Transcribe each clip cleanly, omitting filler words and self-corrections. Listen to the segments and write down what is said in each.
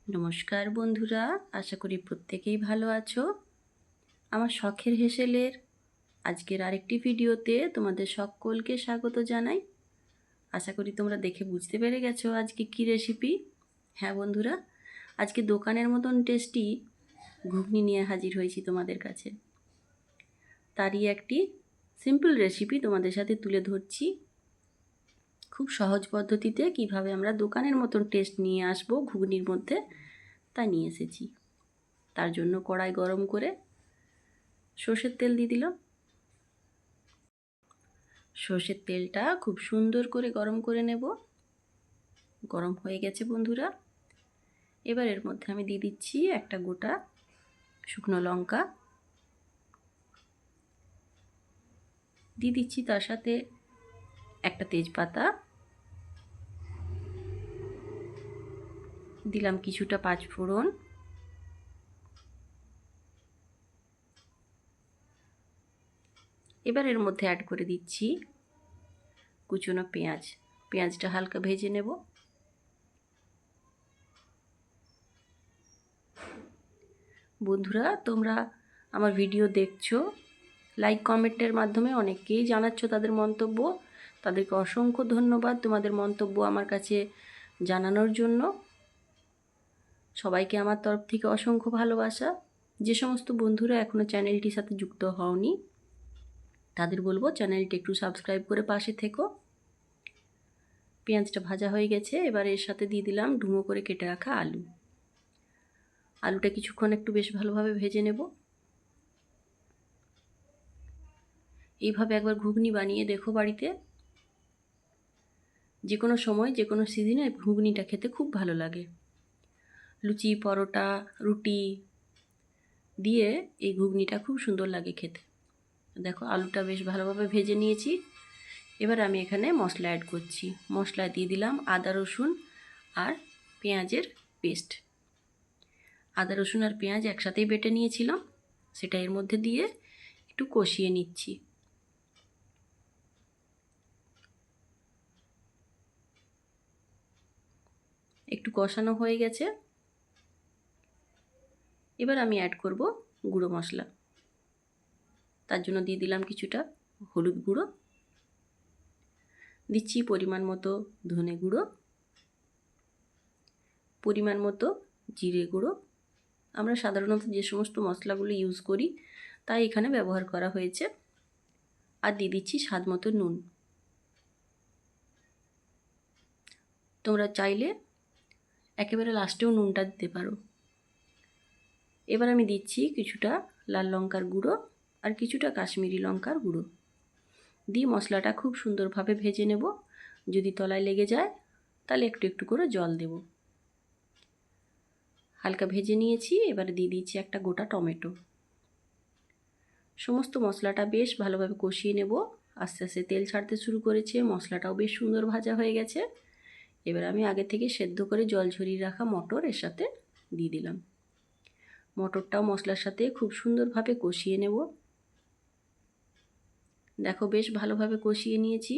নমস্কার বন্ধুরা, আশা করি প্রত্যেকেই ভালো আছো। আমার শখের হেসেলের আজকের আরেকটি ভিডিওতে তোমাদের সকলকে স্বাগত জানাই। আশা করি তোমরা দেখে বুঝতে পেরে গেছো আজকে কি রেসিপি। হ্যাঁ বন্ধুরা, আজকে দোকানের মতন টেস্টি ঘুগনি নিয়ে হাজির হয়েছি তোমাদের কাছে। তারই একটি সিম্পল রেসিপি তোমাদের সাথে তুলে ধরছি। খুব সহজ পদ্ধতিতে কিভাবে আমরা দোকানের মতন টেস্ট নিয়ে আসবো ঘুগনির মধ্যে, তা নিয়ে এসেছি। তার জন্য কড়াই গরম করে সর্ষের তেল দিয়ে দিলাম। সর্ষের তেলটা খুব সুন্দর করে গরম করে নেব। গরম হয়ে গেছে বন্ধুরা। এবার এর মধ্যে আমি দিয়ে দিচ্ছি একটা গোটা শুকনো লঙ্কা, দিয়ে দিচ্ছি তার সাথে একটা তেজপাতা, দিলাম কিছুটা পাঁচফোড়ন, এবার এর মধ্যে অ্যাড করে দিচ্ছি কুচনো পেঁয়াজ। পেঁয়াজটা হালকা ভেজে নেব। বন্ধুরা, তোমরা আমার ভিডিও দেখছো, লাইক কমেন্টের মাধ্যমে অনেকেই জানাচ্ছ তাদের মন্তব্য। তাদেরকে অসংখ্য ধন্যবাদ তোমাদের মন্তব্য আমার কাছে জানানোর জন্য। সবাইকে আমার তরফ থেকে অসংখ্য ভালোবাসা। যে সমস্ত বন্ধুরা এখনও চ্যানেলটির সাথে যুক্ত হওনি তাদের বলবো চ্যানেলটি একটু সাবস্ক্রাইব করে পাশে থেকো। পেঁয়াজটা ভাজা হয়ে গেছে। এবার এর সাথে দিয়ে দিলাম ডুমো করে কেটে রাখা আলু। আলুটা কিছুক্ষণ একটু বেশ ভালোভাবে ভেজে নেব। এইভাবে একবার ঘুগনি বানিয়ে দেখো বাড়িতে। যে কোনো সময় যে কোনো সিজনে ঘুগনিটা খেতে খুব ভালো লাগে। লুচি, পরোটা, রুটি দিয়ে এই ঘুগনিটা খুব সুন্দর লাগে খেতে। দেখো আলুটা বেশ ভালোভাবে ভেজে নিয়েছি। এবার আমি এখানে মশলা অ্যাড করছি। মশলা দিয়ে দিলাম আদা রসুন আর পেঁয়াজের পেস্ট। আদা রসুন আর পেঁয়াজ একসাথেই বেটে নিয়েছিলাম, সেটা এর মধ্যে দিয়ে একটু কষিয়ে নিচ্ছি। একটু কষানো হয়ে গেছে। এবার আমি অ্যাড করব গুঁড়ো মশলা। তার জন্য দিয়ে দিলাম কিছুটা হলুদ গুঁড়ো, দিচ্ছি পরিমাণ মতো ধনে গুঁড়ো, পরিমাণ মতো জিরে গুঁড়ো। আমরা সাধারণত যে সমস্ত মশলাগুলো ইউজ করি তাই এখানে ব্যবহার করা হয়েছে। আর দিয়ে দিচ্ছি স্বাদ মতো নুন। তোমরা চাইলে একেবারে লাস্টেও নুনটা দিতে পারো। এবার আমি দিচ্ছি কিছুটা লাল লঙ্কার গুঁড়ো আর কিছুটা কাশ্মীরি লঙ্কার গুঁড়ো দিয়ে মশলাটা খুব সুন্দরভাবে ভেজে নেব। যদি তলায় লেগে যায় তাহলে একটু একটু করে জল দেব। হালকা ভেজে নিয়েছি। এবারে দিয়ে দিচ্ছি একটা গোটা টমেটো। সমস্ত মশলাটা বেশ ভালোভাবে কষিয়ে নেব। আস্তে আস্তে তেল ছাড়তে শুরু করেছে, মশলাটাও বেশ সুন্দর ভাজা হয়ে গেছে। এবার আমি আগে থেকে সেদ্ধ করে জল ঝরিয়ে রাখা মটর এর সাথে দিয়ে দিলাম। মটরটাও মশলার সাথে খুব সুন্দরভাবে কষিয়ে নেব। দেখো বেশ ভালোভাবে কষিয়ে নিয়েছি।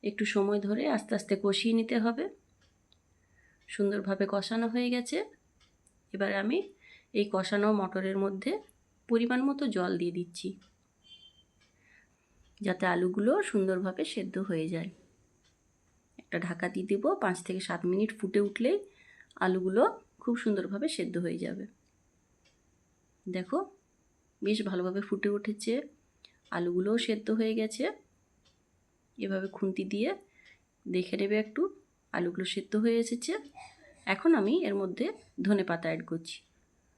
একটু সময় ধরে আস্তে আস্তে কষিয়ে নিতে হবে। সুন্দরভাবে কষানো হয়ে গেছে। এবার আমি এই কষানো মটরের মধ্যে পরিমাণ মতো জল দিয়ে দিচ্ছি, যাতে আলুগুলো সুন্দরভাবে সেদ্ধ হয়ে যায়। একটা ঢাকা দিয়ে দেবো। 5 থেকে 7 মিনিট ফুটে উঠলেই আলুগুলো খুব সুন্দরভাবে সেদ্ধ হয়ে যাবে। দেখো বেশ ভালোভাবে ফুটে উঠেছে, আলুগুলোও সেদ্ধ হয়ে গেছে। এভাবে খুন্তি দিয়ে দেখে নেবে একটু আলুগুলো সেদ্ধ হয়ে এসেছে। এখন আমি এর মধ্যে ধনেপাতা অ্যাড করছি।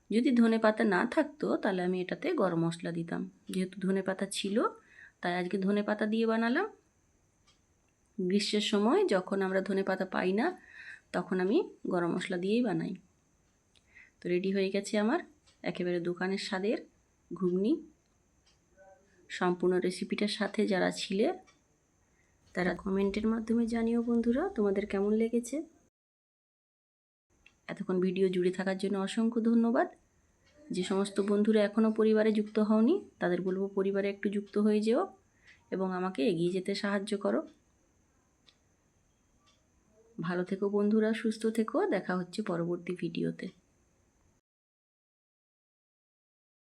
যদি ধনেপাতা না থাকতো তাহলে আমি এটাতে গরম মশলা দিতাম। যেহেতু ধনেপাতা ছিল তাই আজকে ধনেপাতা দিয়ে বানালাম। গ্রীষ্মের সময় যখন আমরা ধনেপাতা পাই না তখন আমি গরম মশলা দিয়েই বানাই। তো রেডি হয়ে গেছে আমার একেবারে দোকানের স্বাদের ঘুগনি। সম্পূর্ণ রেসিপিটার সাথে যারা ছিলে তারা কমেন্টের মাধ্যমে জানিও বন্ধুরা তোমাদের কেমন লেগেছে। এতক্ষণ ভিডিও জুড়ে থাকার জন্য অসংখ্য ধন্যবাদ। যে সমস্ত বন্ধুরা এখনও পরিবারে যুক্ত হওনি তাদের বলবো পরিবারে একটু যুক্ত হয়ে যেও এবং আমাকে এগিয়ে যেতে সাহায্য করো। ভালো থেকো বন্ধুরা, সুস্থ থেকো, দেখা হচ্ছে পরবর্তী ভিডিওতে।